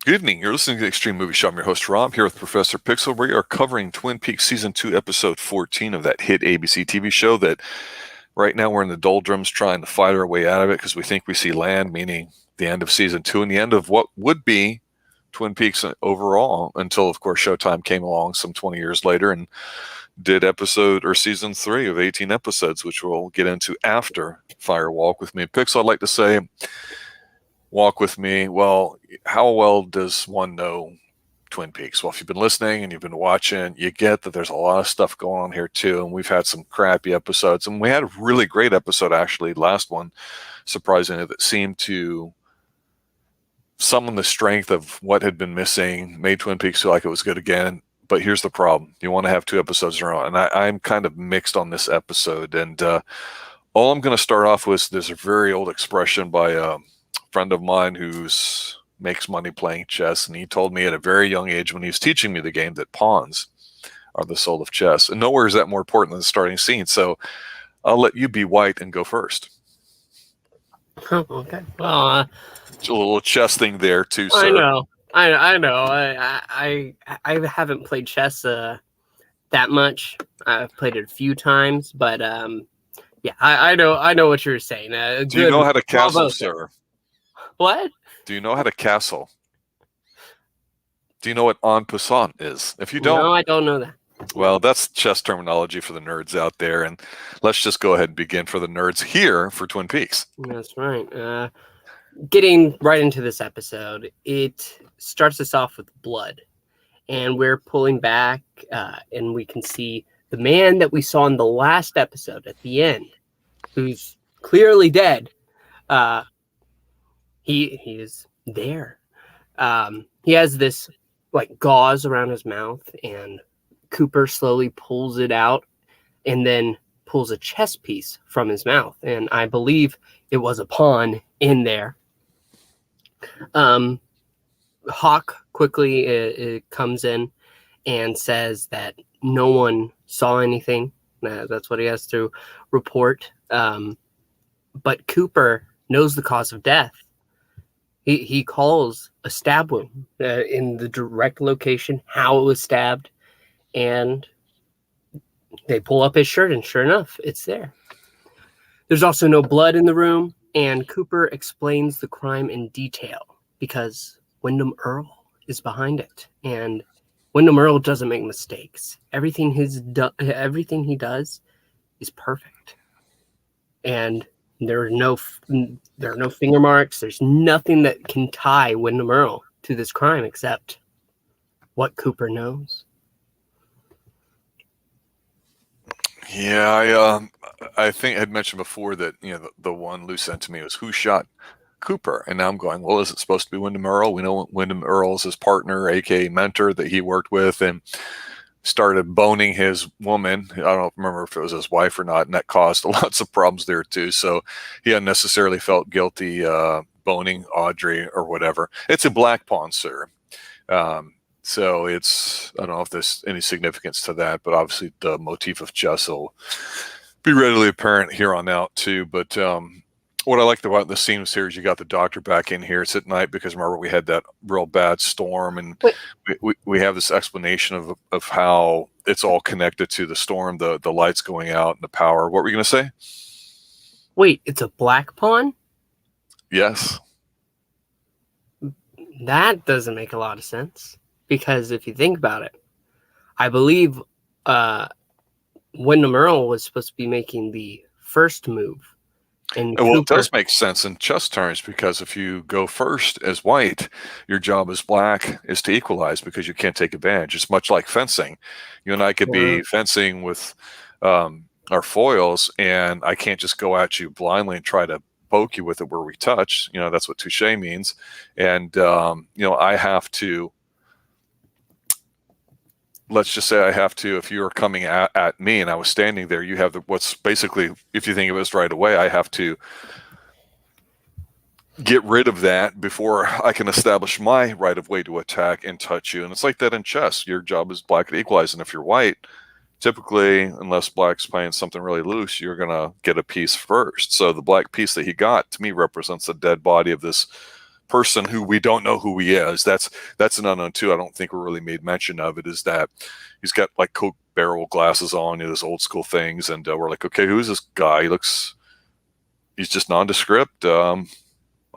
Good evening. You're listening to the Extreme Movie Show. I'm your host, Rob, here with Professor Pixel. We are covering Twin Peaks Season 2, Episode 14 of that hit ABC TV show that right now we're in the doldrums trying to fight our way out of it because we think we see land, meaning the end of Season 2 and the end of what would be Twin Peaks overall until, of course, Showtime came along some 20 years later and did Season 3 of 18 episodes, which we'll get into after Fire Walk with Me. Pixel, I'd like to say, walk with me. Well, how well does one know Twin Peaks? Well, if you've been listening and you've been watching, you get that there's a lot of stuff going on here too. And we've had some crappy episodes, and we had a really great episode, actually, last one, surprisingly, that seemed to summon the strength of what had been missing, made Twin Peaks feel like it was good again. But here's the problem. You want to have two episodes in a row. And I'm kind of mixed on this episode. And all I'm going to start off with, there's a very old expression by friend of mine who's makes money playing chess, and he told me at a very young age when he was teaching me the game that pawns are the soul of chess, and nowhere is that more important than the starting scene. So I'll let you be White and go first. Oh, okay. Well, it's a little chess thing there too, sir. I know. I haven't played chess that much. I've played it a few times, but yeah, I know what you're saying. Do you know how to castle, sir? What? Do you know how to castle? Do you know what en passant is? If you don't... No, I don't know that. Well, that's chess terminology for the nerds out there, and let's just go ahead and begin for the nerds here for Twin Peaks. That's right. Getting right into this episode, it starts us off with blood, and we're pulling back, and we can see the man that we saw in the last episode at the end, who's clearly dead. He is there. He has this like gauze around his mouth, and Cooper slowly pulls it out and then pulls a chess piece from his mouth. And I believe it was a pawn in there. Hawk quickly comes in and says that no one saw anything. That's what he has to report. But Cooper knows the cause of death. He calls a stab wound in the direct location, how it was stabbed, and they pull up his shirt, and sure enough, it's there. There's also no blood in the room, and Cooper explains the crime in detail because Windom Earle is behind it, and Windom Earle doesn't make mistakes. Everything he does is perfect, and there are no finger marks. There's nothing that can tie Windom Earle to this crime except what Cooper knows. Yeah, I think I had mentioned before that the one loose end to me was who shot Cooper, and now I'm going, well, is it supposed to be Windom Earle? We know Windom Earle is his partner, aka mentor that he worked with, and started boning his woman. I don't remember if it was his wife or not, and that caused lots of problems there too. So he unnecessarily felt guilty boning Audrey or whatever. It's a black pawn, sir. So it's, I don't know if there's any significance to that, but obviously the motif of chess will be readily apparent here on out too. But what I liked about the scene here is you got the doctor back in here. It's at night because remember we had that real bad storm, and we have this explanation of how it's all connected to the storm, the lights going out and the power. What were you going to say? Wait, it's a black pawn? Yes. That doesn't make a lot of sense because if you think about it, I believe Windom Earle was supposed to be making the first move. And well, it does make sense in chess terms because if you go first as white, your job as black is to equalize because you can't take advantage. It's much like fencing. You and I could be fencing with our foils, and I can't just go at you blindly and try to poke you with it where we touch. That's what touche means. And, I have to, let's just say I have to, if you were coming at me and I was standing there, you have what's basically, if you think of it as right away, I have to get rid of that before I can establish my right of way to attack and touch you. And it's like that in chess. Your job is black to equalize. And if you're white, typically, unless black's playing something really loose, you're going to get a piece first. So the black piece that he got, to me, represents the dead body of this person who we don't know who he is. That's an unknown too. I don't think we really made mention of it. Is that he's got like Coke barrel glasses on, those old school things, and we're like, okay, who is this guy? He's just nondescript. I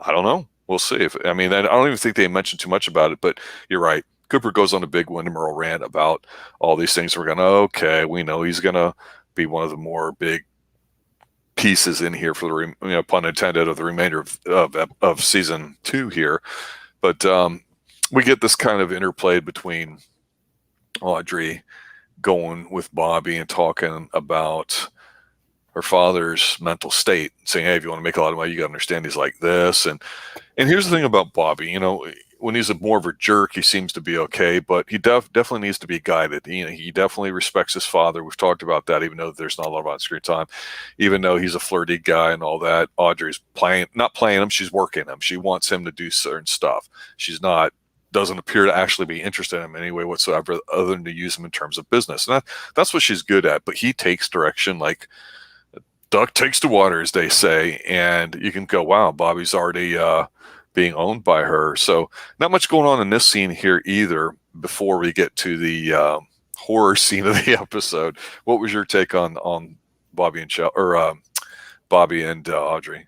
don't know. We'll see. I don't even think they mentioned too much about it. But you're right. Cooper goes on a big Windom Earle rant about all these things. We're going, okay, we know he's going to be one of the more big pieces in here for the, pun intended, of the remainder of season 2 here. But we get this kind of interplay between Audrey going with Bobby and talking about her father's mental state, saying, hey, if you want to make a lot of money, you got to understand he's like this. And here's the thing about Bobby, when he's more of a jerk, he seems to be okay, but he definitely needs to be guided. He definitely respects his father. We've talked about that, even though there's not a lot of on-screen time, even though he's a flirty guy and all that. Audrey's not playing him, she's working him. She wants him to do certain stuff. Doesn't appear to actually be interested in him in any way whatsoever, other than to use him in terms of business. And that's what she's good at, but he takes direction like duck takes to water, as they say, and you can go, wow, Bobby's already being owned by her. So not much going on in this scene here either before we get to the horror scene of the episode. What was your take on Bobby and Bobby and Audrey?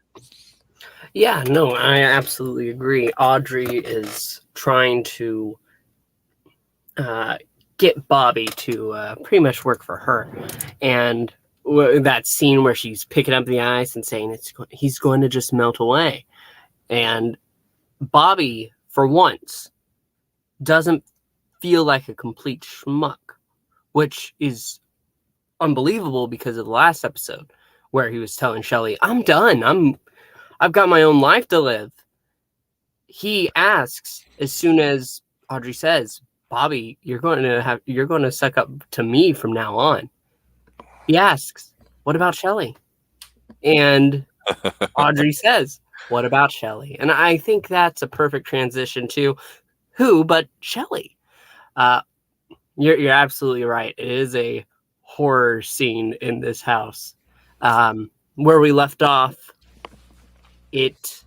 Yeah, no, I absolutely agree. Audrey is trying to get Bobby to pretty much work for her. And that scene where she's picking up the ice and saying he's going to just melt away. And Bobby, for once, doesn't feel like a complete schmuck, which is unbelievable because of the last episode where he was telling Shelly, I'm done. I've got my own life to live. He asks, as soon as Audrey says, Bobby, you're going to suck up to me from now on. He asks, what about Shelly? And Audrey says, what about Shelly? And I think that's a perfect transition to who but Shelly. You're absolutely right. It is a horror scene in this house. Where we left off, it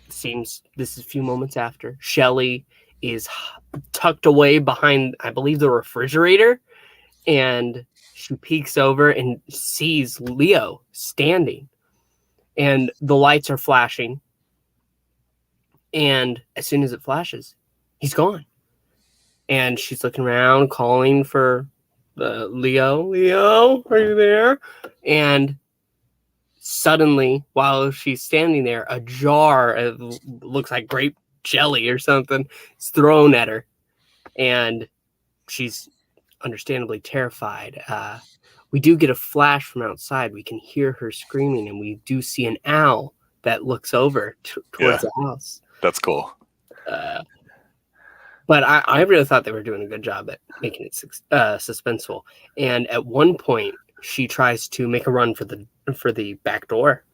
seems this is a few moments after. Shelly is tucked away behind, I believe, the refrigerator, and she peeks over and sees Leo standing, and the lights are flashing. And as soon as it flashes, he's gone. And she's looking around, calling for Leo. Leo, are you there? And suddenly, while she's standing there, a jar of looks like grape jelly or something is thrown at her, and she's understandably terrified. We do get a flash from outside. We can hear her screaming, and we do see an owl that looks over towards the house. That's cool. But I really thought they were doing a good job at making it suspenseful. And at one point, she tries to make a run for the back door,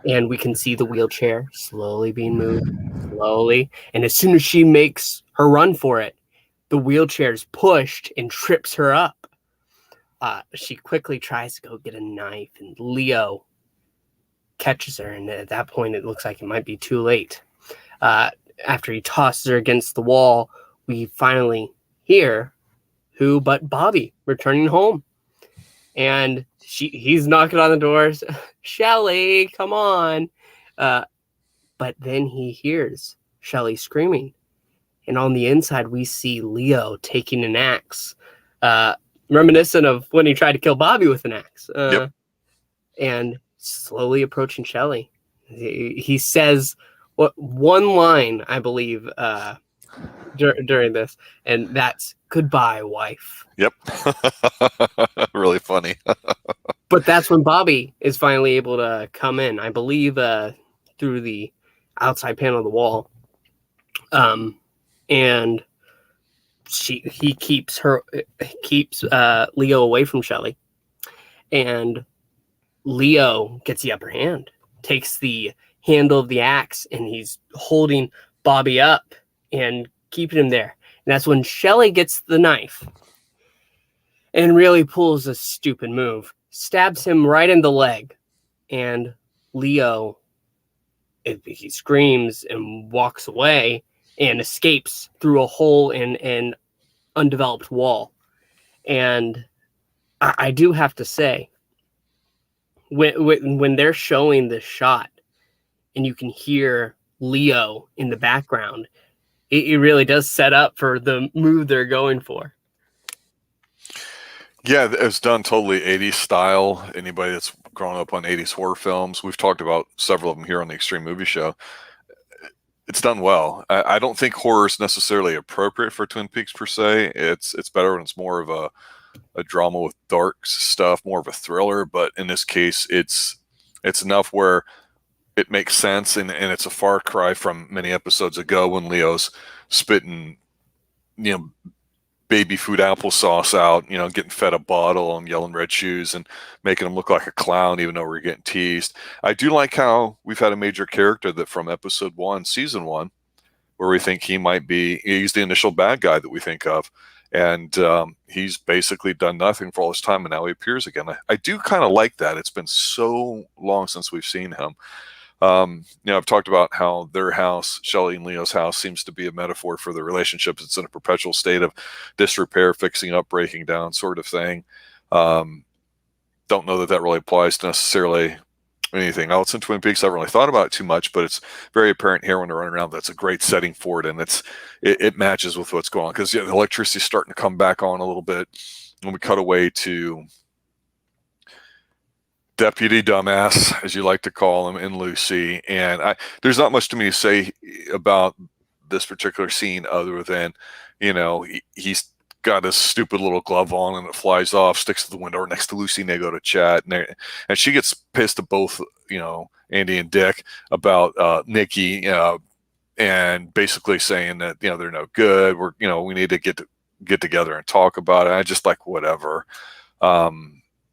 and we can see the wheelchair slowly being moved, slowly. And as soon as she makes her run for it, the wheelchair's pushed and trips her up. She quickly tries to go get a knife, and Leo catches her. And at that point, it looks like it might be too late. After he tosses her against the wall, we finally hear who but Bobby returning home. And he's knocking on the doors. Shelly, come on. But then he hears Shelly screaming. And on the inside, we see Leo taking an axe, reminiscent of when he tried to kill Bobby with an axe. Yep. And slowly approaching Shelly. He says one line, I believe, during this, and that's "Goodbye, wife." Yep. Really funny. But that's when Bobby is finally able to come in, I believe, through the outside panel of the wall. And he keeps Leo away from Shelly, and Leo gets the upper hand, takes the handle of the axe, and he's holding Bobby up and keeping him there. And that's when Shelly gets the knife and really pulls a stupid move, stabs him right in the leg, and Leo he screams and walks away and escapes through a hole in an undeveloped wall. And I do have to say, when they're showing this shot and you can hear Leo in the background, it really does set up for the move they're going for. Yeah, it's done totally 80s style. Anybody that's grown up on 80s horror films, we've talked about several of them here on the Xtreme Movie Show. It's done well. I don't think horror is necessarily appropriate for Twin Peaks per se. It's better when it's more of a drama with dark stuff, more of a thriller. But in this case, it's enough where it makes sense, and it's a far cry from many episodes ago when Leo's spitting, baby food applesauce out, getting fed a bottle and yelling red shoes and making him look like a clown, even though we're getting teased. I do like how we've had a major character that from episode 1, season 1, where we think he's the initial bad guy that we think of. And he's basically done nothing for all this time, and now he appears again. I do kind of like that. It's been so long since we've seen him. I've talked about how their house, Shelly and Leo's house, seems to be a metaphor for their relationships. It's in a perpetual state of disrepair, fixing up, breaking down sort of thing. Don't know that really applies to necessarily anything else in Twin Peaks. I haven't really thought about it too much, but it's very apparent here when they're running around. That's a great setting for it, and it matches with what's going on, because the electricity's starting to come back on a little bit. When we cut away to Deputy Dumbass, as you like to call him, and Lucy. And there's not much to me to say about this particular scene other than, he's got his stupid little glove on and it flies off, sticks to the window next to Lucy, and they go to chat. And she gets pissed at both, Andy and Dick about Nikki, and basically saying that, they're no good. We need to get together and talk about it. I just like, whatever.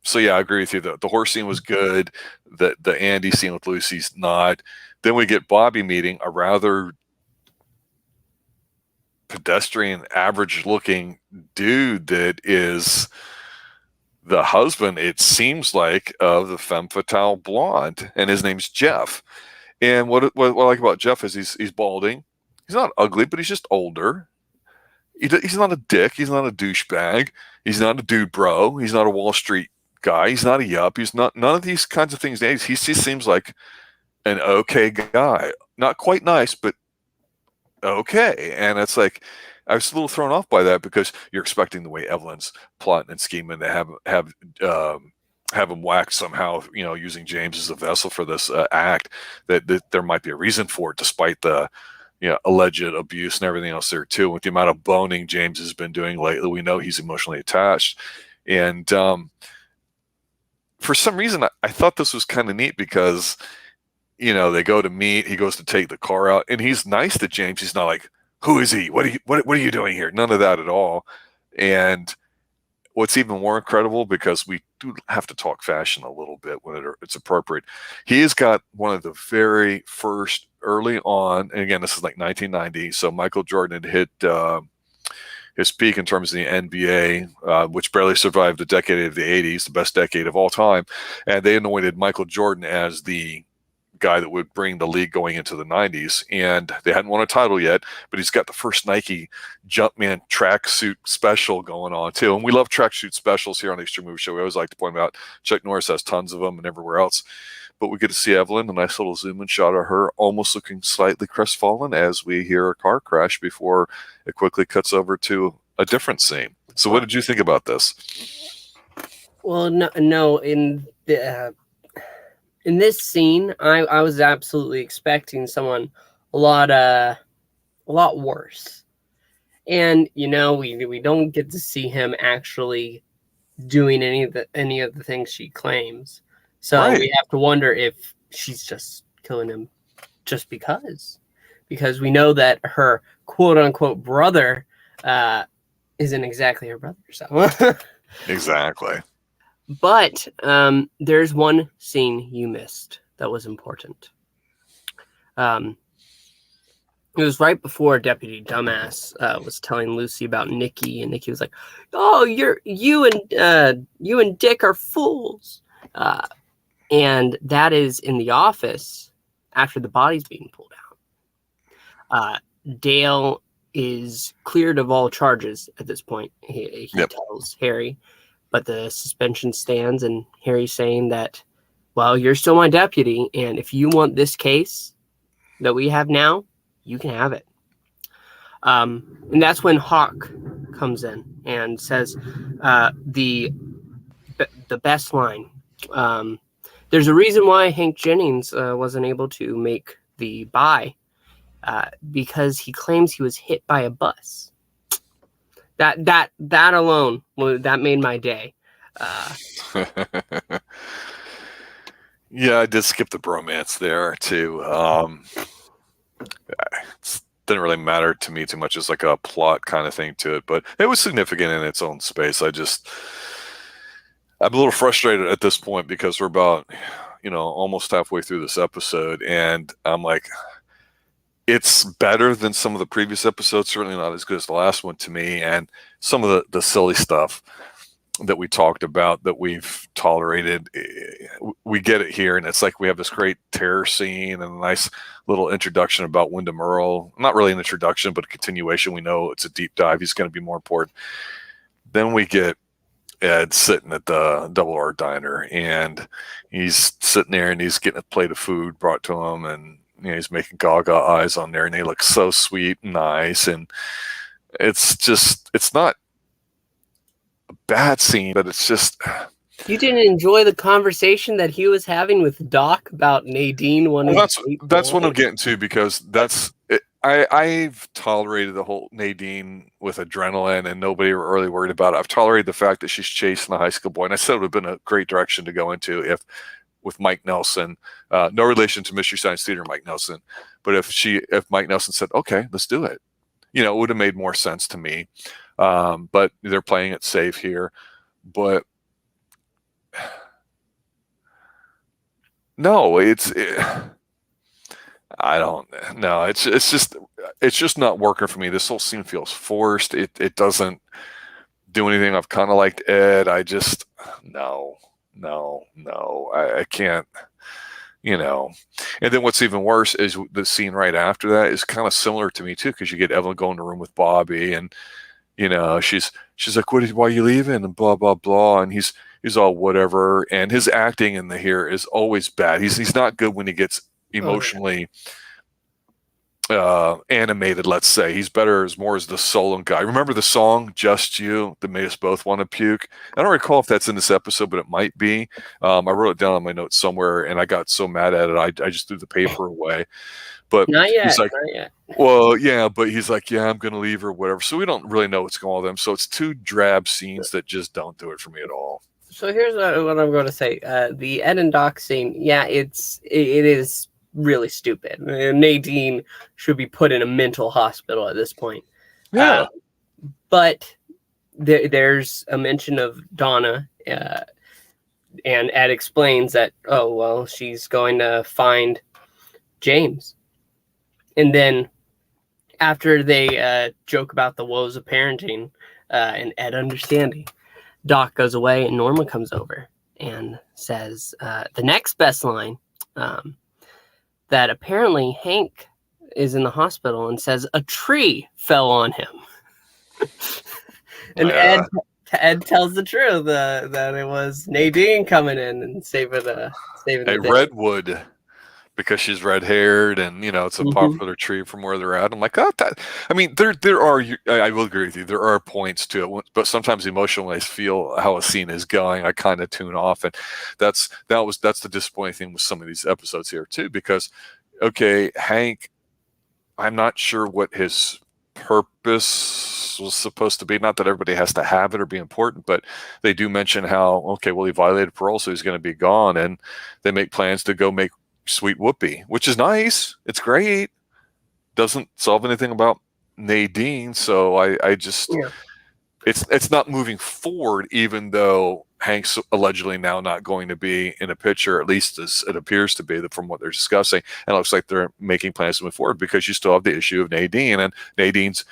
So yeah, I agree with you. The horse scene was good. The Andy scene with Lucy's not. Then we get Bobby meeting a rather pedestrian, average-looking dude that is the husband, it seems like, of the femme fatale blonde, and his name's Jeff. And what I like about Jeff is he's balding. He's not ugly, but he's just older. He's not a dick. He's not a douchebag. He's not a dude bro. He's not a Wall Street guy. He's not a yup. He's not none of these kinds of things. He just seems like an okay guy. Not quite nice, but okay. And it's like, I was a little thrown off by that, because you're expecting the way Evelyn's plotting and scheming to have him whacked somehow, using James as a vessel for this act, that there might be a reason for it, despite the alleged abuse and everything else there too. With the amount of boning James has been doing lately, we know he's emotionally attached. And for some reason, I thought this was kind of neat, because, they go to meet, he goes to take the car out, and he's nice to James. He's not like, who is he? What are you doing here? None of that at all. And what's even more incredible, because we do have to talk fashion a little bit when it's appropriate, he has got one of the very first early on, and again, this is like 1990, so Michael Jordan had hit his peak in terms of the NBA, which barely survived the decade of the 80s, the best decade of all time. And they anointed Michael Jordan as the guy that would bring the league going into the 90s. And they hadn't won a title yet, but he's got the first Nike Jumpman tracksuit special going on too. And we love tracksuit specials here on the Xtreme Movie Show. We always like to point out Chuck Norris has tons of them and everywhere else. But we get to see Evelyn, a nice little zoom-in shot of her almost looking slightly crestfallen as we hear a car crash before it quickly cuts over to a different scene. So what did you think about this? Well, no, in this scene, I was absolutely expecting someone a lot worse. And, we don't get to see him actually doing any of the things she claims. So right. We have to wonder if she's just killing him just because we know that her quote unquote brother isn't exactly her brother. So exactly. But there's one scene you missed that was important. It was right before Deputy Dumbass was telling Lucy about Nikki, and Nikki was like, "Oh, you and Dick are fools." And that is in the office after the body's being pulled out. Dale is cleared of all charges at this point. He tells Harry, but the suspension stands, and Harry's saying that, well, you're still my deputy, and if you want this case that we have now, you can have it. And that's when Hawk comes in and says the best line. There's a reason why Hank Jennings wasn't able to make the buy, because he claims he was hit by a bus. That alone, that made my day. Yeah, I did skip the bromance there too. It didn't really matter to me too much. It's like a plot kind of thing to it, but it was significant in its own space. I'm a little frustrated at this point because we're about, almost halfway through this episode, and I'm like, it's better than some of the previous episodes, certainly not as good as the last one to me, and some of the silly stuff that we talked about that we've tolerated, we get it here, and it's like we have this great terror scene and a nice little introduction about Windom Earle. Not really an introduction, but a continuation. We know it's a deep dive. He's going to be more important. Then we get Ed sitting at the Double R Diner, and he's sitting there and he's getting a plate of food brought to him, and he's making gaga eyes on there, and they look so sweet and nice, and it's not a bad scene, but it's just... You didn't enjoy the conversation that he was having with Doc about Nadine wanting that's what I'm getting to, because I've tolerated the whole Nadine with adrenaline, and nobody were really worried about it. I've tolerated the fact that she's chasing a high school boy, and I said it would have been a great direction to go into if with Mike Nelson, no relation to Mystery Science Theater Mike Nelson, but if Mike Nelson said, okay, let's do it, it would have made more sense to me. But they're playing it safe here. But no, I don't know. It's just not working for me. This whole scene feels forced. It doesn't do anything. I've kind of liked Ed. I just, no, I can't, And then what's even worse is the scene right after that is kind of similar to me too, because you get Evelyn going to the room with Bobby, and she's like, why are you leaving? And blah blah blah, and he's all whatever, and his acting in here is always bad. He's not good when he gets emotionally animated, let's say. He's better more as the sullen guy. Remember the song Just You that made us both want to puke? I don't recall if that's in this episode, but it might be. I wrote it down on my notes somewhere, and I got so mad at it I just threw the paper away. But not yet, he's like, not yet. Well, yeah, but he's like, yeah, I'm going to leave or whatever. So we don't really know what's going on with them. So it's two drab scenes that just don't do it for me at all. So here's what I'm going to say. The Ed and Doc scene, yeah, it is really stupid. Nadine should be put in a mental hospital at this point. Yeah. But there's a mention of Donna, and Ed explains that, oh, well, she's going to find James. And then after they joke about the woes of parenting and Ed understanding, Doc goes away and Norma comes over and says the next best line, that apparently Hank is in the hospital, and says a tree fell on him. And Ed tells the truth, that it was Nadine coming in and saving the day. Redwood, because she's red-haired, and it's a popular tree from where they're at. I'm like, there are. I will agree with you. There are points to it, but sometimes emotionally, I feel how a scene is going, I kind of tune off, and that's the disappointing thing with some of these episodes here too. Because, okay, Hank, I'm not sure what his purpose was supposed to be. Not that everybody has to have it or be important, but they do mention how, okay, well, he violated parole, so he's going to be gone, and they make plans to go make Sweet Whoopi, which is nice. It's great. Doesn't solve anything about Nadine, so I just it's not moving forward, even though Hank's allegedly now not going to be in a picture, at least as it appears to be from what they're discussing. And it looks like they're making plans to move forward, because you still have the issue of Nadine, and Nadine's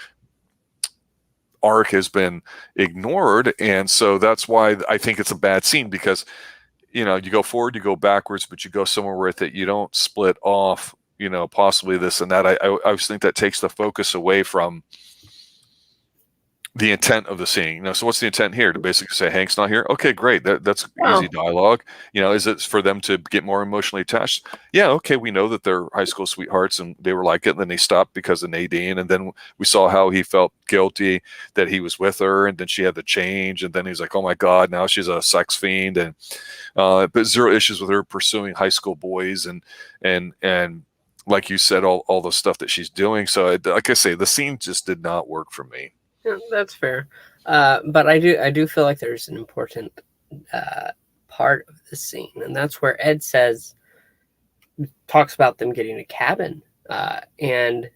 arc has been ignored. And so that's why I think it's a bad scene, because you go forward, you go backwards, but you go somewhere with it. You don't split off, possibly this and that. I always think that takes the focus away from the intent of the scene. So what's the intent here? To basically say Hank's not here? Okay, great. That's easy dialogue. Is it for them to get more emotionally attached? Yeah, okay, we know that they're high school sweethearts and they were like it, and then they stopped because of Nadine, and then we saw how he felt guilty that he was with her, and then she had to change, and then he's like, oh my God, now she's a sex fiend, and but zero issues with her pursuing high school boys and like you said, all the stuff that she's doing. So like I say, the scene just did not work for me. Yeah, that's fair. But I do feel like there's an important part of the scene, and that's where Ed talks about them getting a cabin, and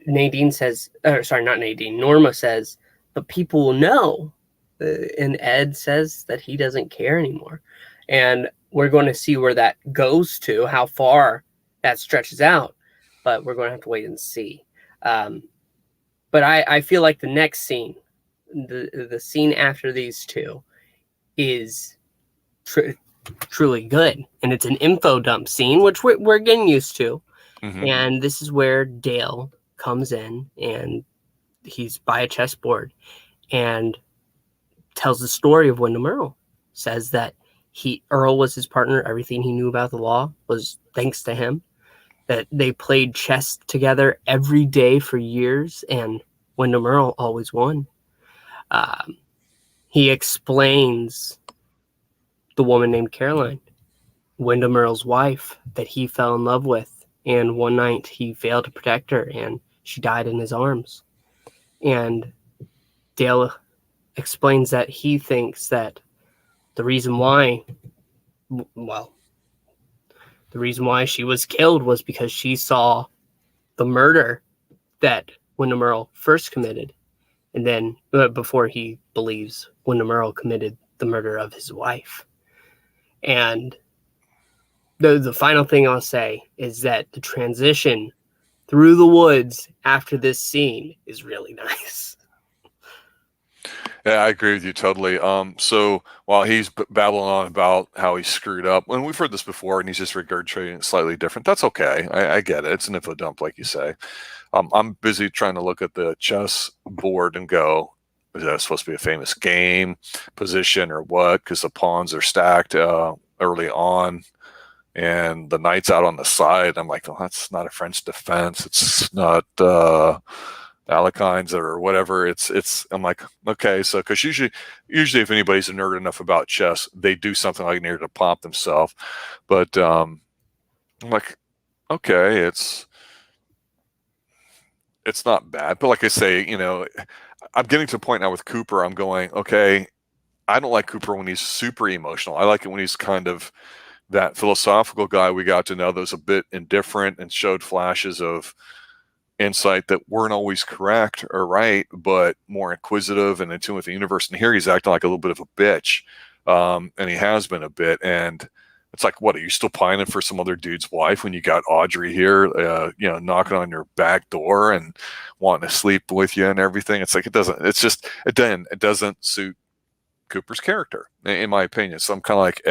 Nadine says, or sorry, not Nadine, Norma says, but people will know, and Ed says that he doesn't care anymore, and we're going to see where that goes to, how far that stretches out, but we're going to have to wait and see. But I feel like the next scene, the scene after these two, is truly good. And it's an info dump scene, which we're getting used to. Mm-hmm. And this is where Dale comes in, and he's by a chessboard and tells the story of Windom Earle. Says that Earle was his partner. Everything he knew about the law was thanks to him. That they played chess together every day for years, and Windom Earle always won. He explains the woman named Caroline, Windom Earle's wife, that he fell in love with, and one night he failed to protect her, and she died in his arms. And Dale explains that he thinks that the reason why she was killed was because she saw the murder that Windom Earle first committed, and then before he believes Windom Earle committed the murder of his wife. And the final thing I'll say is that the transition through the woods after this scene is really nice. Yeah, I agree with you totally. So while he's babbling on about how he screwed up, and we've heard this before, and he's just regurgitating it slightly different, that's okay. I get it. It's an info dump, like you say. I'm busy trying to look at the chess board and go, is that supposed to be a famous game, position, or what? Because the pawns are stacked early on, and the knight's out on the side. I'm like, well, that's not a French defense. It's not Alekhine's or whatever. I'm like, okay, so because usually if anybody's a nerd enough about chess, they do something like near to pop themselves. But I'm like, okay, it's not bad. But like I say, I'm getting to a point now with Cooper. I'm going, okay, I don't like Cooper when he's super emotional. I like it when he's kind of that philosophical guy we got to know that was a bit indifferent and showed flashes of insight that weren't always correct or right, but more inquisitive and in tune with the universe. And here he's acting like a little bit of a bitch, and he has been a bit. And it's like, what, are you still pining for some other dude's wife when you got Audrey here, knocking on your back door and wanting to sleep with you and everything? It's like, it doesn't suit Cooper's character, in my opinion. So I'm kind of like,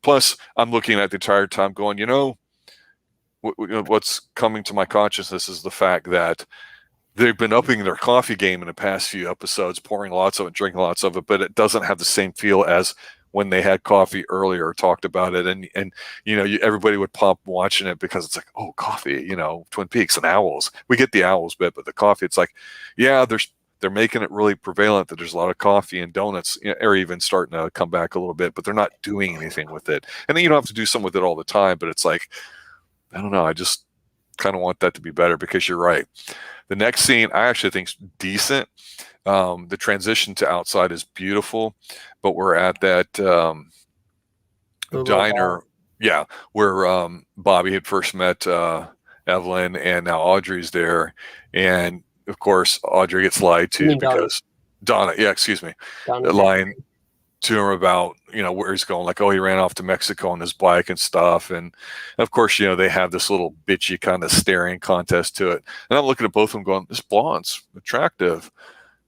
Plus, I'm looking at the entire time going, what's coming to my consciousness is the fact that they've been upping their coffee game in the past few episodes, pouring lots of it, drinking lots of it, but it doesn't have the same feel as when they had coffee earlier, talked about it, and everybody would pop watching it because it's like, oh, coffee, Twin Peaks and owls. We get the owls bit, but the coffee, it's like, yeah, they're making it really prevalent that there's a lot of coffee and donuts, are even starting to come back a little bit, but they're not doing anything with it. And then you don't have to do something with it all the time, but it's like, I don't know. I just kind of want that to be better because you're right. The next scene I actually think is decent. The transition to outside is beautiful, but we're at that diner, where Bobby had first met Evelyn, and now Audrey's there, and of course Audrey gets lied to because Donna, excuse me, lying to him about where he's going, like, oh, he ran off to Mexico on his bike and stuff, and of course they have this little bitchy kind of staring contest to it, and I'm looking at both of them going, this blonde's attractive,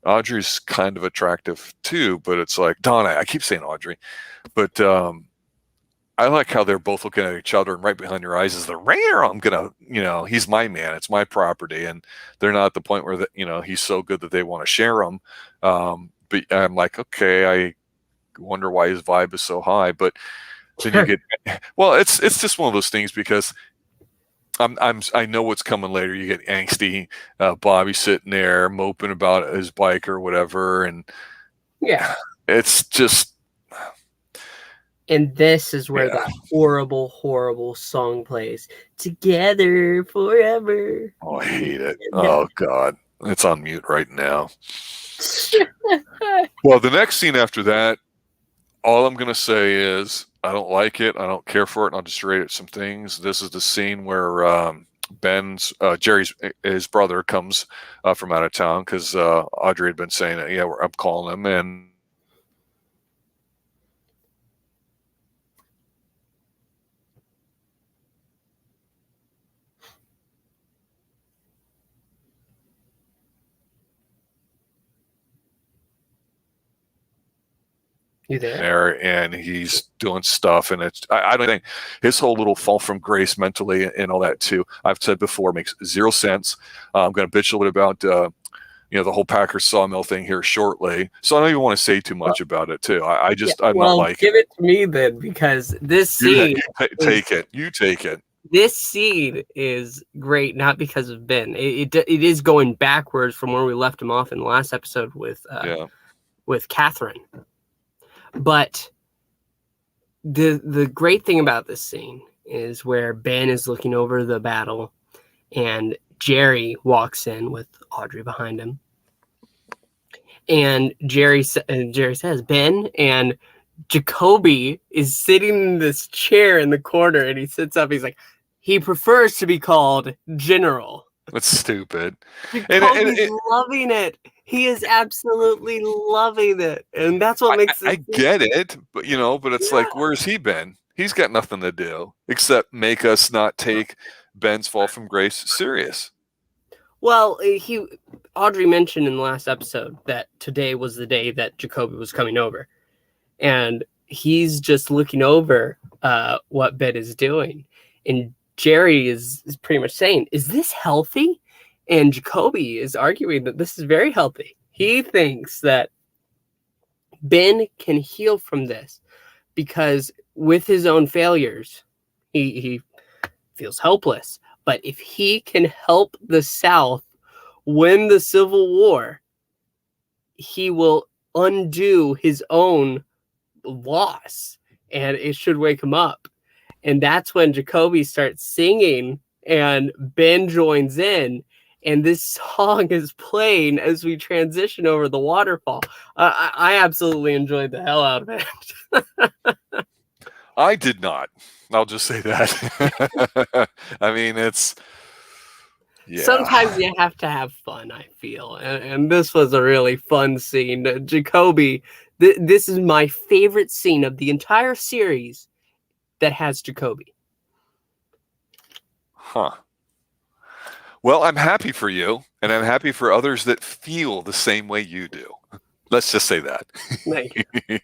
Audrey's kind of attractive too, but it's like Donna, I keep saying Audrey, but I like how they're both looking at each other, and right behind your eyes is the ringer. I'm gonna, he's my man. It's my property, and they're not at the point where that he's so good that they want to share him. But I'm like, okay, I wonder why his vibe is so high. But then you get, well, it's just one of those things because I know what's coming later. You get angsty Bobby sitting there moping about his bike or whatever, and Yeah. it's just. And this is where the horrible, horrible song plays. Together forever. Oh, I hate it. Oh, God. It's on mute right now. Well, the next scene after that, all I'm going to say is I don't like it. I don't care for it. And I'll just rate it some things. This is the scene where Jerry's, his brother, comes from out of town because Audrey had been saying that, I'm calling him. And You there? And he's doing stuff, and I don't think his whole little fall from grace mentally and all that too. I've said before, makes zero sense. I'm going to bitch a little bit about the whole Packers sawmill thing here shortly, so I don't even want to say too much about it too. I'm not like give it to me then, because this scene take it. You take it. This scene is great, not because of Ben. It is going backwards from where we left him off in the last episode with Catherine. But the great thing about this scene is where Ben is looking over the battle, and Jerry walks in with Audrey behind him, and Jerry says, "Ben," and Jacoby is sitting in this chair in the corner, and he sits up. He's like, he prefers to be called General. That's stupid. Jacoby's loving it. He is absolutely loving it, and that's what makes. I get it, but it's like, where's he been? He's got nothing to do except make us not take Ben's fall from grace serious. Well, Audrey mentioned in the last episode that today was the day that Jacoby was coming over, and he's just looking over what Ben is doing, and Jerry is pretty much saying, "Is this healthy?" And Jacoby is arguing that this is very healthy. He thinks that Ben can heal from this because with his own failures, he feels helpless. But if he can help the South win the Civil War, he will undo his own loss, and it should wake him up. And that's when Jacoby starts singing and Ben joins in. And this song is playing as we transition over the waterfall. I absolutely enjoyed the hell out of it. I did not. I'll just say that. I mean, it's... Yeah. Sometimes you have to have fun, I feel. And this was a really fun scene. Jacoby, this is my favorite scene of the entire series that has Jacoby. Huh. Well, I'm happy for you, and I'm happy for others that feel the same way you do. Let's just say that. Thank you.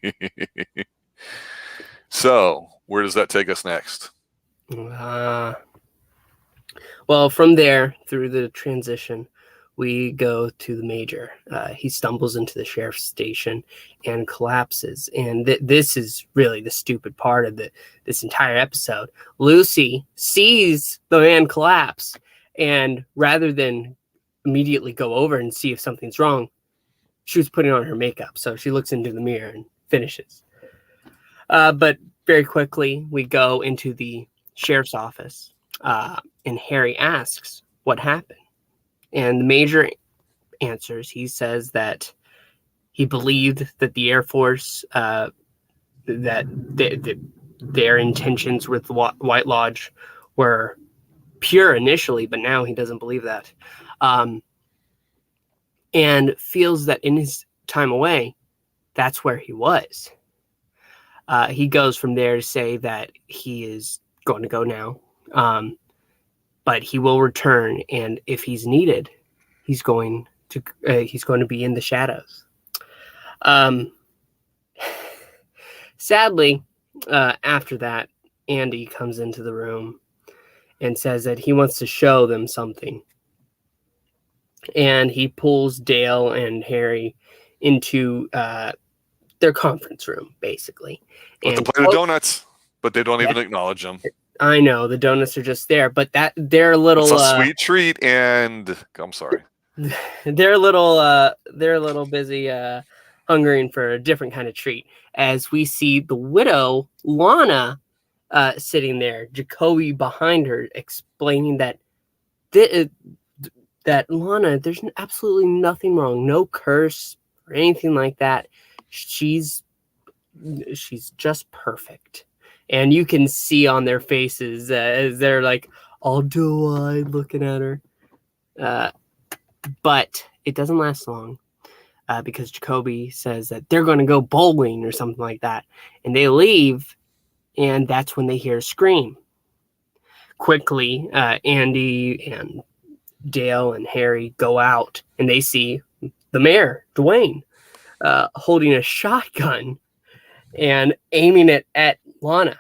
So, where does that take us next? Well, from there, through the transition, we go to the Major. He stumbles into the sheriff's station and collapses. And this is really the stupid part of this entire episode. Lucy sees the man collapse, and rather than immediately go over and see if something's wrong, she was putting on her makeup. So she looks into the mirror and finishes. But very quickly, we go into the sheriff's office, and Harry asks what happened. And the Major answers. He says that he believed that the Air Force, that their intentions with White Lodge were pure initially, but now he doesn't believe that. And feels that in his time away, that's where he was. He goes from there to say that he is going to go now, but he will return, and if he's needed, he's going to be in the shadows. Sadly, after that, Andy comes into the room and says that he wants to show them something. And he pulls Dale and Harry into their conference room, basically. With And the plate of donuts, but they don't even acknowledge them. I know the donuts are just there, but that they're a little it's a sweet treat, and I'm sorry. They're a little busy hungering for a different kind of treat. As we see the widow Lana sitting there, Jacoby behind her, explaining that that Lana, there's absolutely nothing wrong, no curse or anything like that. She's just perfect, and you can see on their faces as they're like all doe-eyed looking at her. But it doesn't last long because Jacoby says that they're going to go bowling or something like that. And they leave, and that's when they hear a scream. Quickly, Andy and Dale and Harry go out, and they see the mayor, Dwayne, holding a shotgun and aiming it at Lana.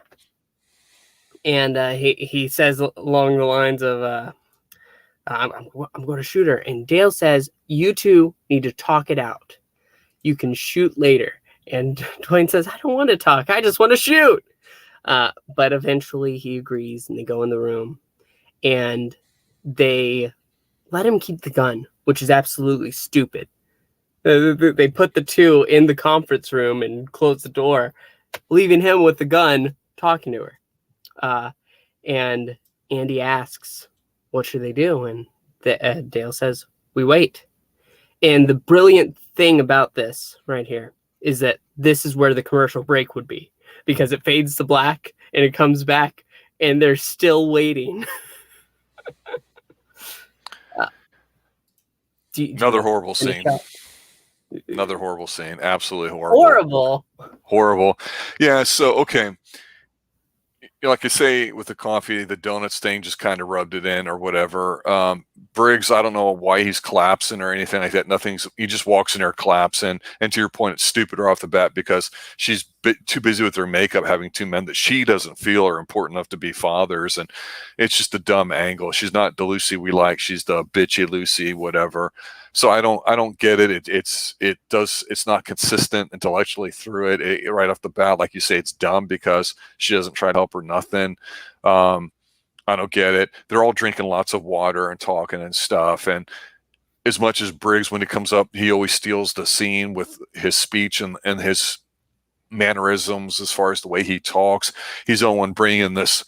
And he says along the lines of... I'm going to shoot her. And Dale says, you two need to talk it out. You can shoot later. And Dwayne says, I don't want to talk. I just want to shoot. But eventually he agrees, and they go in the room. And they let him keep the gun, which is absolutely stupid. They put the two in the conference room and close the door, leaving him with the gun talking to her. And Andy asks, what should they do? And Dale says, we wait. And the brilliant thing about this right here is that this is where the commercial break would be, because it fades to black and it comes back and they're still waiting. Another horrible scene. Another horrible scene. Absolutely horrible. Horrible. Yeah. So, okay. Like I say, with the coffee, the donuts thing just kind of rubbed it in or whatever. Briggs, I don't know why he's collapsing or anything like that. He just walks in there collapsing. And to your point, it's stupid right off the bat because she's too busy with her makeup, having two men that she doesn't feel are important enough to be fathers. And it's just a dumb angle. She's not the Lucy we like. She's the bitchy Lucy, whatever. So I don't get it. It's not consistent intellectually through it right off the bat. Like you say, it's dumb because she doesn't try to help her nothing. I don't get it. They're all drinking lots of water and talking and stuff. And as much as Briggs, when he comes up, he always steals the scene with his speech and his mannerisms as far as the way he talks. He's the one bringing this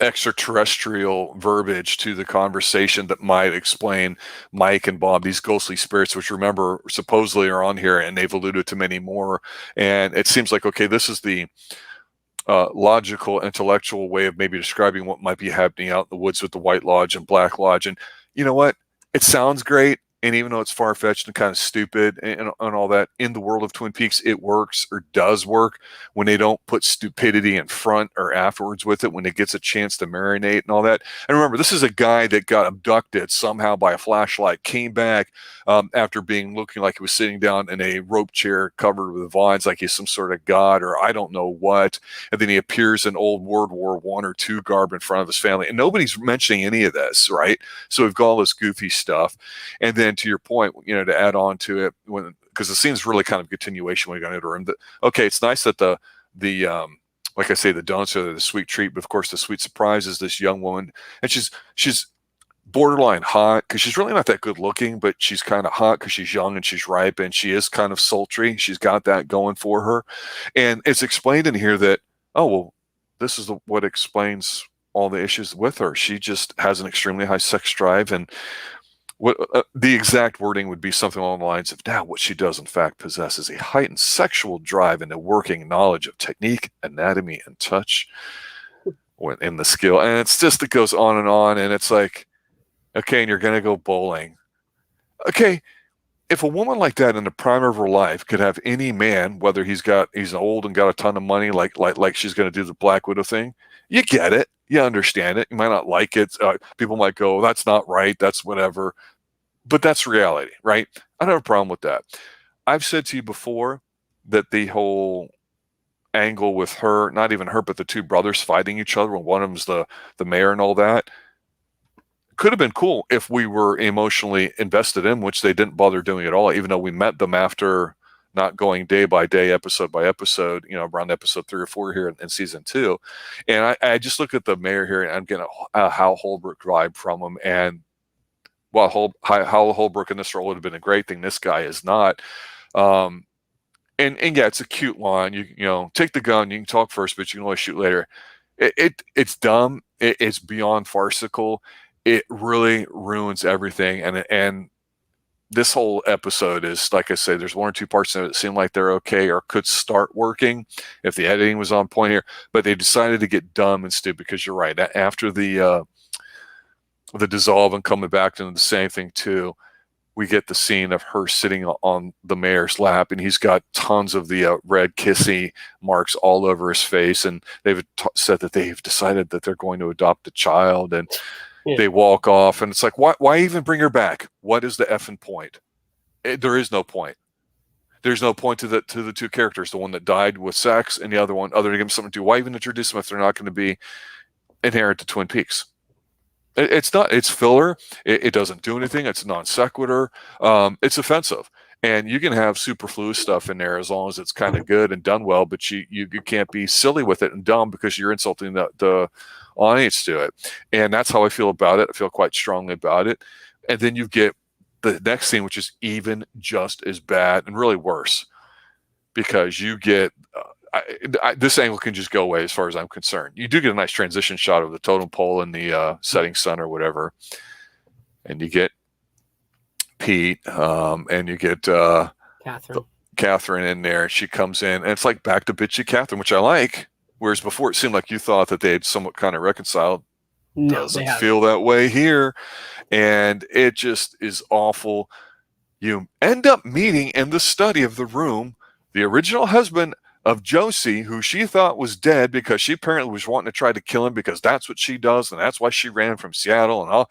extraterrestrial verbiage to the conversation that might explain Mike and Bob, these ghostly spirits, which remember supposedly are on here, and they've alluded to many more. And it seems like, okay, this is the logical, intellectual way of maybe describing what might be happening out in the woods with the White Lodge and Black Lodge. And you know what? It sounds great. And even though it's far-fetched and kind of stupid and all that, in the world of Twin Peaks, it works or does work when they don't put stupidity in front or afterwards with it, when it gets a chance to marinate and all that. And remember, this is a guy that got abducted somehow by a flashlight, came back after looking like he was sitting down in a rope chair covered with vines, like he's some sort of god or I don't know what. And then he appears in old World War I or II garb in front of his family. And nobody's mentioning any of this, right? So we've got all this goofy stuff. And then to your point, to add on to it, because the scene's really kind of a continuation when you got into the room. Okay, it's nice that the like I say, the donuts are the sweet treat, but of course the sweet surprise is this young woman, and she's borderline hot because she's really not that good looking, but she's kind of hot because she's young and she's ripe and she is kind of sultry. She's got that going for her, and it's explained in here that, oh well, this is what explains all the issues with her. She just has an extremely high sex drive, and what the exact wording would be something along the lines of, now what she does in fact possess is a heightened sexual drive and a working knowledge of technique, anatomy, and touch in the skill. And it's just, it goes on, and it's like, okay, and you're going to go bowling. Okay, if a woman like that in the prime of her life could have any man, whether he's old and got a ton of money, like she's going to do the Black Widow thing, you get it. You understand it. You might not like it. People might go, that's not right. That's whatever. But that's reality, right? I don't have a problem with that. I've said to you before that the whole angle with her, not even her, but the two brothers fighting each other when one of them's the mayor and all that. Could have been cool if we were emotionally invested in, which they didn't bother doing at all, even though we met them after not going day by day, episode by episode, around episode 3 or 4 here in season 2. And I just look at the mayor here and I'm getting a Hal Holbrook vibe from him. And while Hal Holbrook in this role would have been a great thing, this guy is not. And yeah, it's a cute line. You take the gun, you can talk first, but you can always shoot later. It's dumb. It's beyond farcical. It really ruins everything. And this whole episode is, like I say, there's 1 or 2 parts in it that seem like they're okay or could start working if the editing was on point here. But they decided to get dumb and stupid because you're right. After the dissolve and coming back to the same thing too, we get the scene of her sitting on the mayor's lap, and he's got tons of the red kissy marks all over his face. And they've said that they've decided that they're going to adopt a child, and they walk off. And it's like, why even bring her back? What is the effing point? There is no point. There's no point to the 2 characters, the one that died with sex and the other one, other than give them something to do. Why even introduce them if they're not going to be inherent to Twin Peaks? It's not. It's filler. It doesn't do anything. It's non sequitur. It's offensive, and you can have superfluous stuff in there as long as it's kind of good and done well. But you can't be silly with it and dumb because you're insulting the audience to it. And that's how I feel about it. I feel quite strongly about it. And then you get the next scene, which is even just as bad and really worse, because you get. This angle can just go away as far as I'm concerned. You do get a nice transition shot of the totem pole and the setting sun or whatever. And you get Pete and you get Catherine in there. She comes in and it's like back to bitchy Catherine, which I like. Whereas before it seemed like you thought that they had somewhat kind of reconciled. No, doesn't feel that way here. And it just is awful. You end up meeting in the study of the room the original husband of Josie, who she thought was dead because she apparently was wanting to try to kill him because that's what she does and that's why she ran from Seattle and all.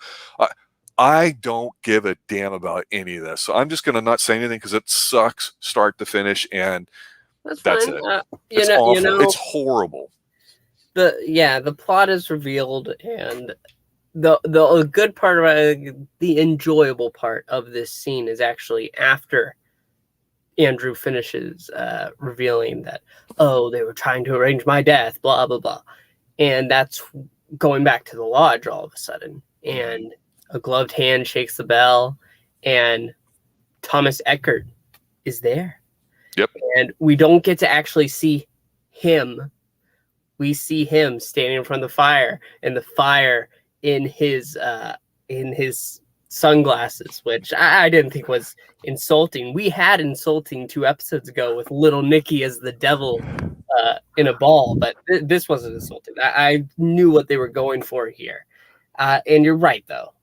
I don't give a damn about any of this. So I'm just going to not say anything because it sucks start to finish, and that's it. It's awful. It's horrible. The plot is revealed, and the good part about the enjoyable part of this scene is actually after Andrew finishes revealing that, they were trying to arrange my death, blah, blah, blah. And that's going back to the lodge all of a sudden. And a gloved hand shakes the bell, and Thomas Eckert is there. Yep. And we don't get to actually see him. We see him standing in front of the fire, and the fire in his sunglasses, which I didn't think was insulting. We had insulting 2 episodes ago with Little Nicky as the devil in a ball, but this wasn't insulting. I knew what they were going for here. And you're right, though.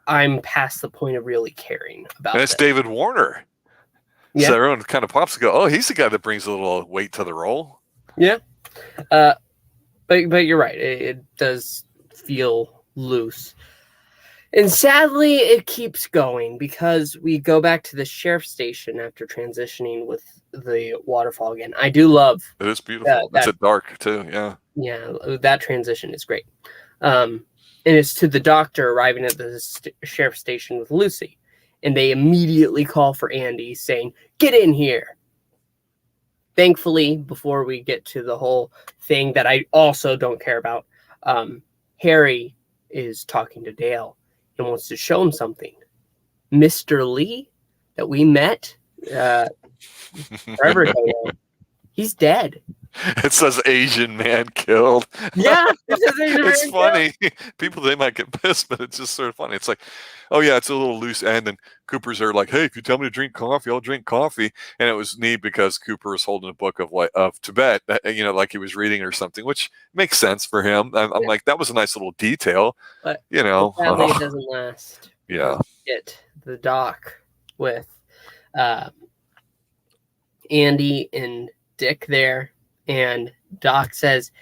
I'm past the point of really caring about it. And it's David Warner. Yeah. So everyone kind of pops and go, he's the guy that brings a little weight to the role. Yeah. But you're right. It does feel loose. And sadly, it keeps going because we go back to the sheriff's station after transitioning with the waterfall again. I do love it. Is beautiful. It's at dark too. Yeah. Yeah, that transition is great. And it's to the doctor arriving at the sheriff's station with Lucy, and they immediately call for Andy, saying, "Get in here." Thankfully, before we get to the whole thing that I also don't care about, Harry is talking to Dale and wants to show him something. Mr. Lee that we met forever ago, he's dead. It says Asian man killed. Yeah, it says Asian it's man funny. Killed. People, they might get pissed, but it's just sort of funny. It's like, oh yeah, it's a little loose end. And Cooper's there like, hey, if you tell me to drink coffee, I'll drink coffee. And it was neat because Cooper was holding a book of Tibet, like he was reading or something, which makes sense for him. I'm like, that was a nice little detail, but sadly, it doesn't last. Yeah. Get the doc with Andy and Dick there. And Doc says,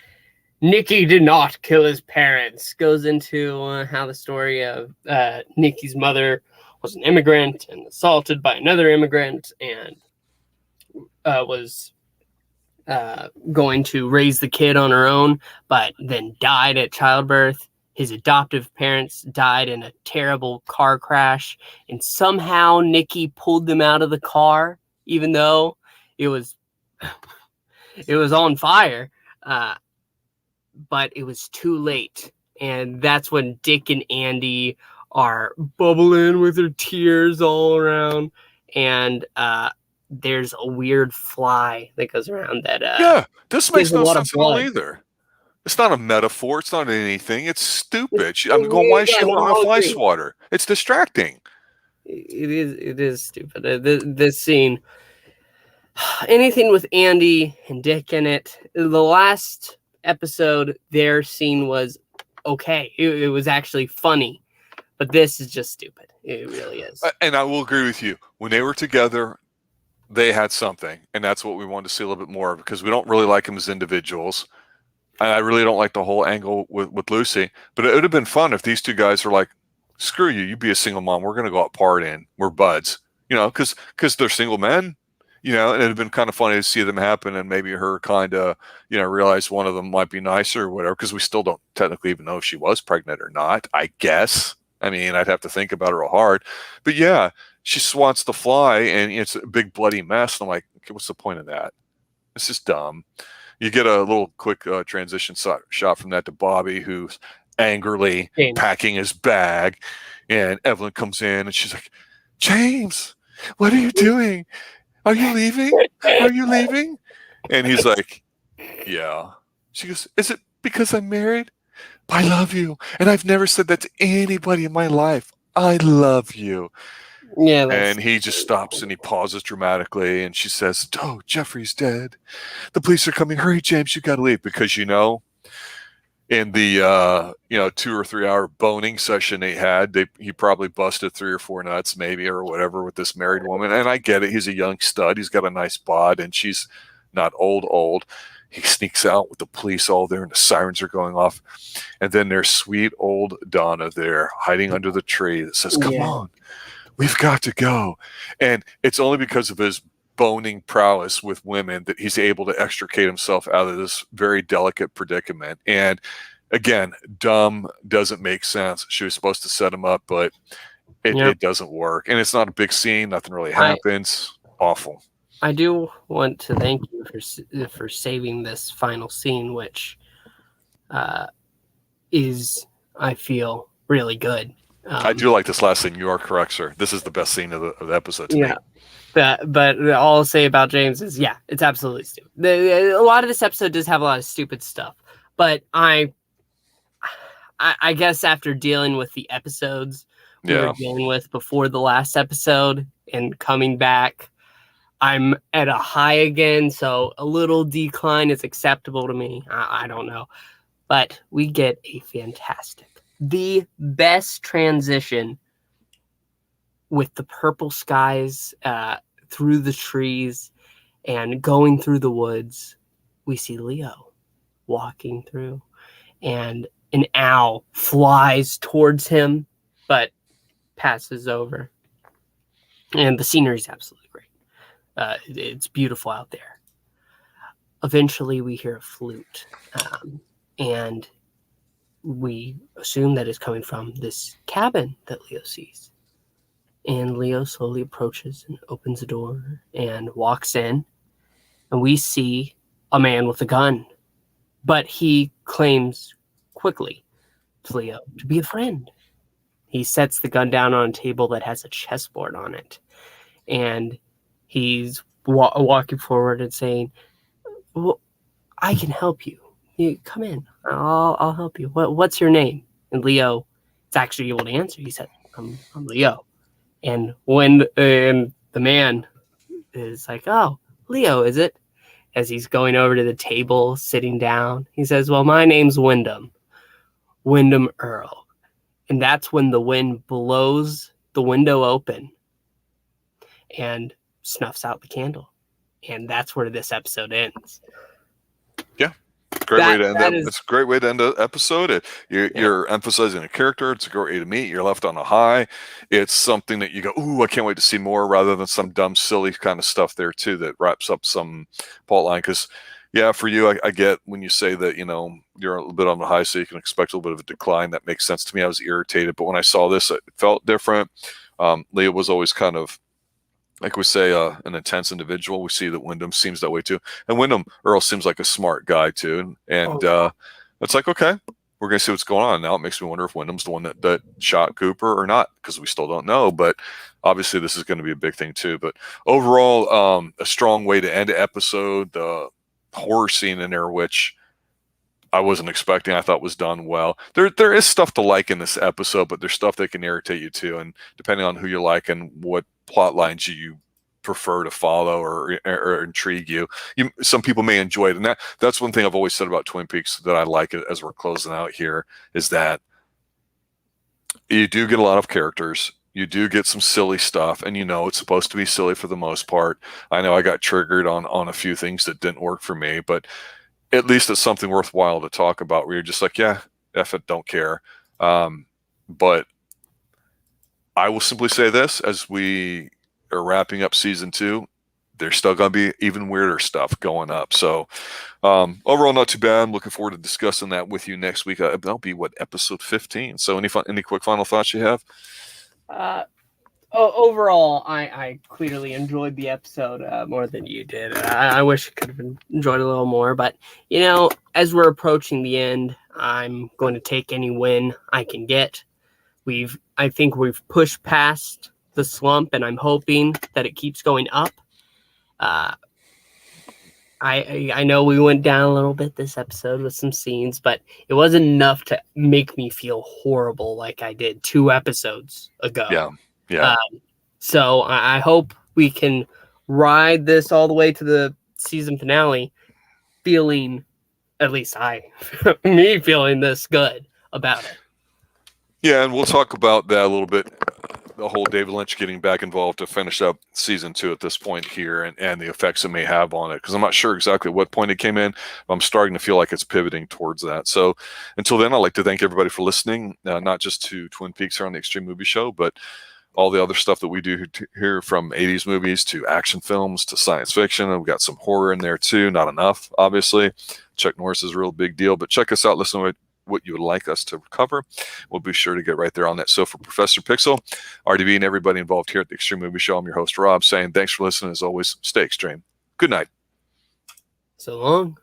Nicky did not kill his parents. Goes into how the story of Nicky's mother was an immigrant and assaulted by another immigrant and was going to raise the kid on her own, but then died at childbirth. His adoptive parents died in a terrible car crash, and somehow Nikki pulled them out of the car, even though it was on fire. But it was too late, and that's when Dick and Andy are bubbling with their tears all around, and there's a weird fly that goes around that. This makes no sense at all either. It's not a metaphor. It's not anything. It's stupid. I'm going, why is she holding a fly swatter? It's distracting. It is stupid. This scene, anything with Andy and Dick in it. The last episode, their scene was okay. It was actually funny, but this is just stupid. It really is. And I will agree with you. When they were together, they had something, and that's what we wanted to see a little bit more of, because we don't really like them as individuals. And I really don't like the whole angle with Lucy, but it would have been fun if these two guys were like, screw you, you be a single mom. We're going to go out partying. We're buds, because they're single men, and it would have been kind of funny to see them happen, and maybe her kind of, realize one of them might be nicer or whatever, because we still don't technically even know if she was pregnant or not, I guess. I mean, I'd have to think about it real hard. But yeah, she swats the fly, and it's a big bloody mess. And I'm like, okay, what's the point of that? It's just dumb. You get a little quick transition shot from that to Bobby, who's angrily packing his bag. And Evelyn comes in, and she's like, James, what are you doing? Are you leaving? Are you leaving? And he's like, yeah. She goes, is it because I'm married? I love you. And I've never said that to anybody in my life. I love you. Yeah. And he just stops and he pauses dramatically. And she says, oh, Jeffrey's dead. The police are coming. Hurry, James, you got to leave. Because, in the, 2 or 3 hour boning session they had, he probably busted 3 or 4 nuts maybe or whatever with this married woman. And I get it. He's a young stud. He's got a nice bod, and she's not old. He sneaks out with the police all there, and the sirens are going off. And then there's sweet old Donna there hiding under the tree that says, come on, we've got to go. And it's only because of his boning prowess with women that he's able to extricate himself out of this very delicate predicament. And again, dumb, doesn't make sense. She was supposed to set him up, but it doesn't work. And it's not a big scene. Nothing really happens. Awful. I do want to thank you for saving this final scene, which is, I feel, really good. I do like this last scene. You are correct, sir. This is the best scene of the episode to me. But all I'll say about James is, it's absolutely stupid. A lot of this episode does have a lot of stupid stuff, but I guess after dealing with the episodes we were dealing with before the last episode and coming back, I'm at a high again, so a little decline is acceptable to me. I don't know. But we get the best transition with the purple skies through the trees and going through the woods. We see Leo walking through, and an owl flies towards him, but passes over. And the scenery is absolutely great. It's beautiful out there. Eventually, we hear a flute, and we assume that it's coming from this cabin that Leo sees. And Leo slowly approaches and opens the door and walks in, and we see a man with a gun. But he claims quickly to Leo to be a friend. He sets the gun down on a table that has a chessboard on it, and he's walking forward and saying, well, I can help you. You come in. I'll help you. What's your name? And Leo is actually able to answer. He said, I'm Leo. And when the man is like, oh, Leo, is it? As he's going over to the table, sitting down, he says, well, my name's Windom Earle. And that's when the wind blows the window open and snuffs out the candle. And that's where this episode ends. Yeah. Great way to end It's a great way to end the episode. You're emphasizing a character. It's a great way to meet. You're left on a high. It's something that you go, ooh, I can't wait to see more, rather than some dumb, silly kind of stuff there too that wraps up some plot line. Because Yeah, for you, I get when you say that, you're a little bit on the high, so you can expect a little bit of a decline. That makes sense to me. I was irritated, but when I saw this, it felt different. Leah was always kind of, like we say, an intense individual. We see that Windom seems that way too. And Windom Earle seems like a smart guy too. And it's like, okay, we're going to see what's going on now. It makes me wonder if Wyndham's the one that shot Cooper or not, because we still don't know. But obviously this is going to be a big thing too. But overall, a strong way to end the episode. The horror scene in there, which I wasn't expecting, I thought was done well. There is stuff to like in this episode, but there's stuff that can irritate you too. And depending on who you like and what plot lines you prefer to follow or intrigue you, some people may enjoy it. And that's one thing I've always said about Twin Peaks that I like it as we're closing out here, is that you do get a lot of characters. You do get some silly stuff, and it's supposed to be silly for the most part. I know I got triggered on a few things that didn't work for me, but at least it's something worthwhile to talk about, where you're just like, yeah, F it, don't care. But I will simply say this, as we are wrapping up season 2, there's still going to be even weirder stuff going up. So overall, not too bad. I'm looking forward to discussing that with you next week. That'll be episode 15. So any quick final thoughts you have? Overall, I clearly enjoyed the episode more than you did. I wish I could have enjoyed it a little more, but as we're approaching the end, I'm going to take any win I can get. I think we've pushed past the slump, and I'm hoping that it keeps going up. I know we went down a little bit this episode with some scenes, but it wasn't enough to make me feel horrible like I did 2 episodes ago. Yeah. So I hope we can ride this all the way to the season finale, feeling, at least me feeling this good about it. Yeah, and we'll talk about that a little bit. The whole David Lynch getting back involved to finish up season 2 at this point here, and the effects it may have on it, because I'm not sure exactly what point it came in, but I'm starting to feel like it's pivoting towards that. So until then, I'd like to thank everybody for listening, not just to Twin Peaks here on the Xtreme Movie Show, but all the other stuff that we do here, from 80s movies to action films to science fiction. And we've got some horror in there too. Not enough, obviously. Chuck Norris is a real big deal, but check us out. Listen to what you would like us to cover. We'll be sure to get right there on that. So for Professor Pixel, RDB, and everybody involved here at the Xtreme Movie Show, I'm your host, Rob, saying thanks for listening. As always, stay extreme. Good night. So long.